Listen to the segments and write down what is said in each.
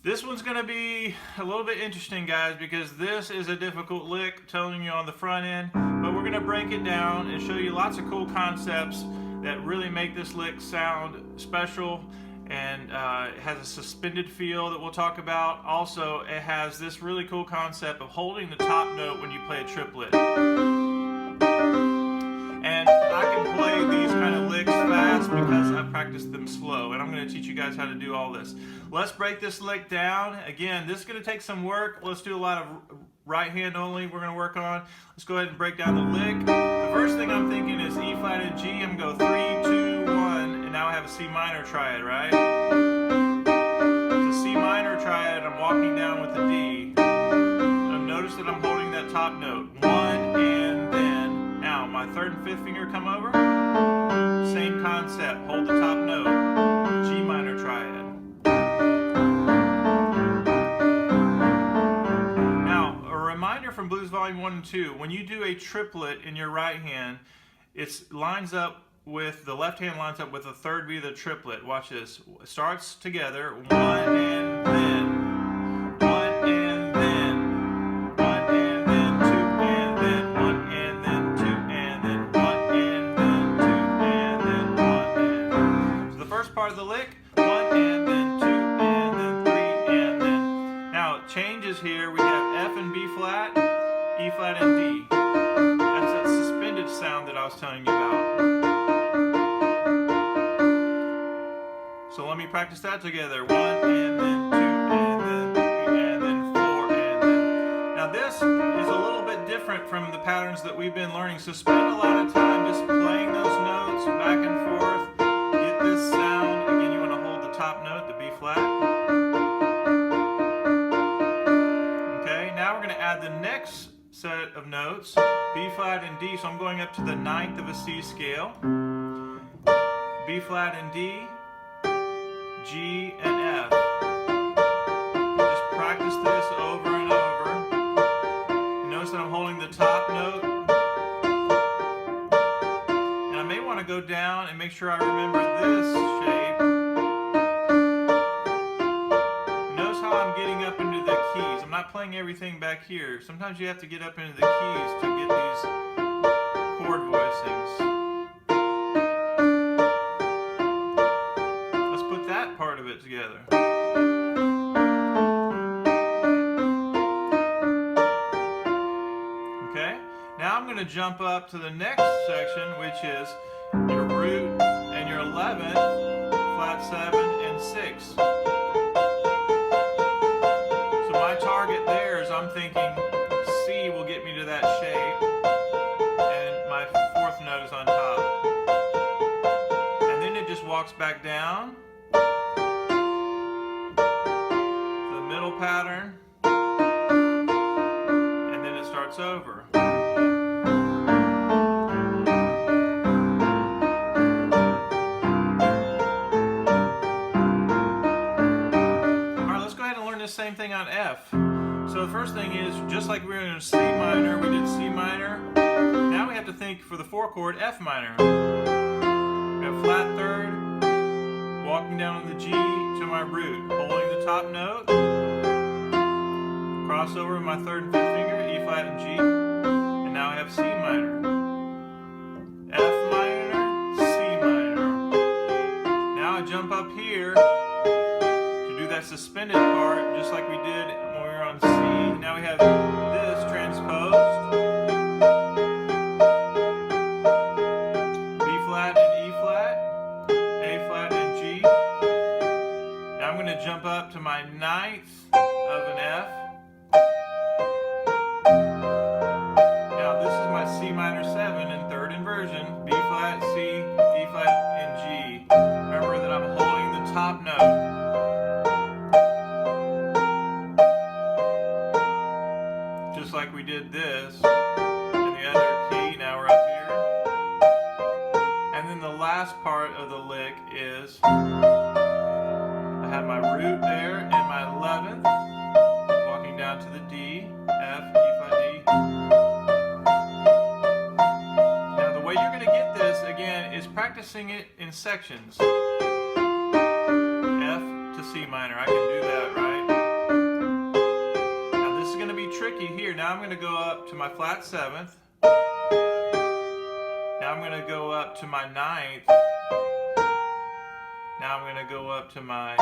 This one's going to be a little bit interesting, guys, because this is a difficult lick, telling you on the front end, but we're going to break it down and show you lots of cool concepts that really make this lick sound special, and it has a suspended feel that we'll talk about. Also, it has this really cool concept of holding the top note when you play a triplet. And I can play these kind of licks fast because I practiced them slow, and I'm going to teach you guys how to do all this. Let's break this lick down. Again, this is going to take some work. Let's do a lot of right hand only we're going to work on. Let's go ahead and break down the lick. The first thing I'm thinking is E flat and G. I'm going to go 3, 2, 1, and now I have a C minor triad, right? It's a C minor triad, I'm walking down with a D. Now notice that I'm holding that top note. 1 and then. Now my third and fifth finger come over. Same concept, hold the top note. G minor triad. From Blues Volume 1 and 2, when you do a triplet in your right hand, it lines up with, the left hand lines up with the third beat of the triplet. Watch this. It starts together, 1 and then, 1 and then, 1 and then, 2 and then, 1 and then, 2 and then, 1 and then, 2 and then, 1 and then. So the first part of the lick, 1 and then, 2 and then, 3 and then. Now it changes here. We have F and B flat, E flat and D. That's that suspended sound that I was telling you about. So let me practice that together. 1 and then 2 and then 3 and then 4 and then. Now this is a little bit different from the patterns that we've been learning. So spend a lot of time just playing those notes back and forth. Get this sound. Again, you want to hold the top note, the B flat. Okay, now we're going to add the next set of notes, B flat and D, so I'm going up to the 9th of a C scale, B flat and D, G and F. Just practice this over and over. You notice that I'm holding the top note, and I may want to go down and make sure I remember this shape. Notice how I'm getting up into the keys. I'm not playing everything back here. Sometimes you have to get up into the keys to get these chord voicings. Let's put that part of it together. Okay, now I'm going to jump up to the next section, which is your root and your 11th, flat 7 and 6. My target there is, I'm thinking C will get me to that shape, and my fourth note is on top. And then it just walks back down to the middle pattern, and then it starts over. Same thing on F. So the first thing is, just like we were in C minor, we did C minor. Now we have to think for the 4 chord, F minor. We have flat third, walking down on the G to my root, holding the top note, cross over my third and fifth finger, E flat and G, and now I have C minor. F minor, C minor. Now I jump up here do that suspended part, just like we did when we were on C. Now we have this transposed. B flat and E flat, A flat and G. Now I'm going to jump up to my 9th of an F. Now this is my C minor 7 in third inversion. B flat, C, E flat, and G. Remember that I'm holding the top note. Like we did this in the other key. Now we're up here, and then the last part of the lick is I have my root there and my 11th walking down to the D, F, E flat, D. Now the way you're going to get this again is practicing it in sections. F to C minor, I can do that, right? tricky here. Now I'm going to go up to my flat 7th. Now I'm going to go up to my 9th. Now I'm going to go up to my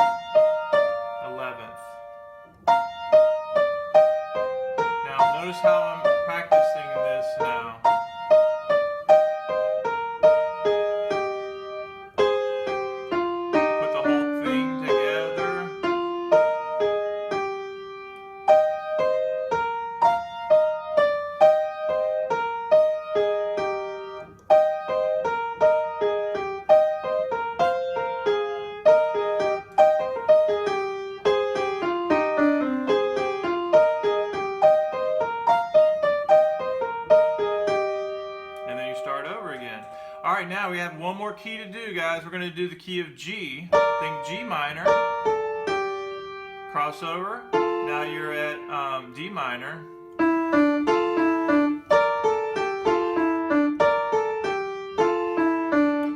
11th. Now notice how I'm practicing this now. Put the whole thing together. Start over again. All right, now we have one more key to do, guys. We're going to do the key of G. Think G minor. Crossover. Now you're at D minor.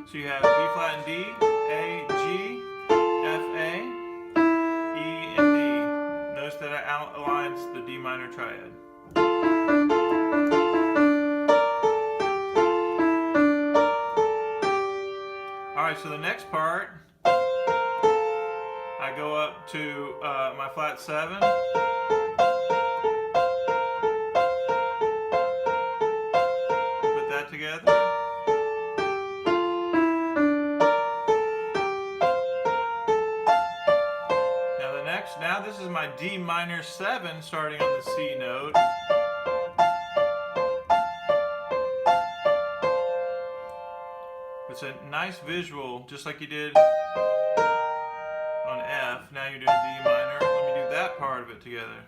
So you have B flat and D, A, G, F, A, E, and D. Notice that it outlines the D minor triad. Alright, so the next part, I go up to my flat 7, put that together. Now this is my D minor 7 starting on the C note. It's a nice visual, just like you did on F. Now you're doing D minor. Let me do that part of it together.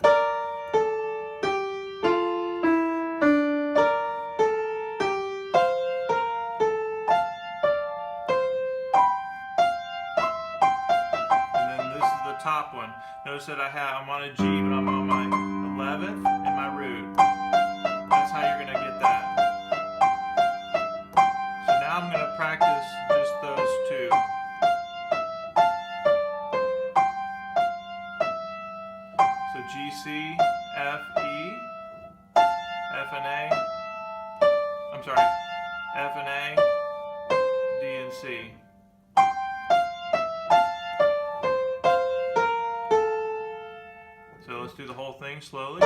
And then this is the top one. Notice that I'm on a G, but I'm on my 11th and my root. That's how you're going to get that. Now I'm going to practice just those two. So G, C, F, E, F and A. I'm sorry, F and A, D and C. So let's do the whole thing slowly.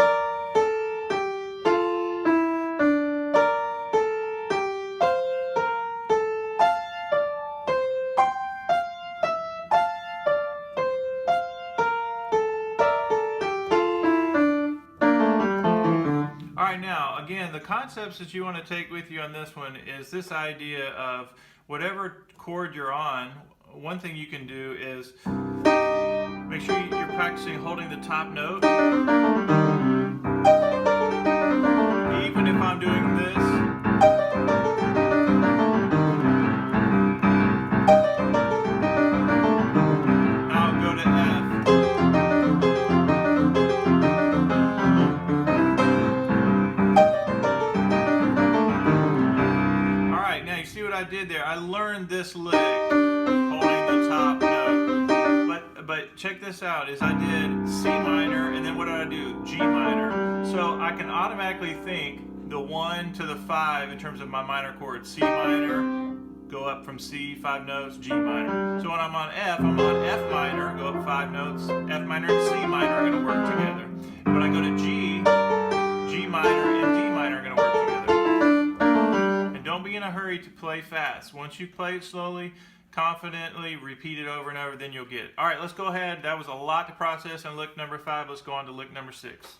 Now, again, the concepts that you want to take with you on this one is this idea of whatever chord you're on, one thing you can do is make sure you're practicing holding the top note. Even if I'm doing this, I'll go to F. I did there. I learned this lick, holding the top note. But check this out, is I did C minor, and then what did I do? G minor. So I can automatically think the 1 to the 5 in terms of my minor chords. C minor, go up from C, 5 notes, G minor. So when I'm on F, I'm on F minor, go up 5 notes, F minor and C minor are going to work together. And when I go to G, G minor and D minor are going to work together. Don't be in a hurry to play fast. Once you play it slowly, confidently, repeat it over and over, then you'll get it. All right, let's go ahead. That was a lot to process on lick number 5. Let's go on to lick number 6.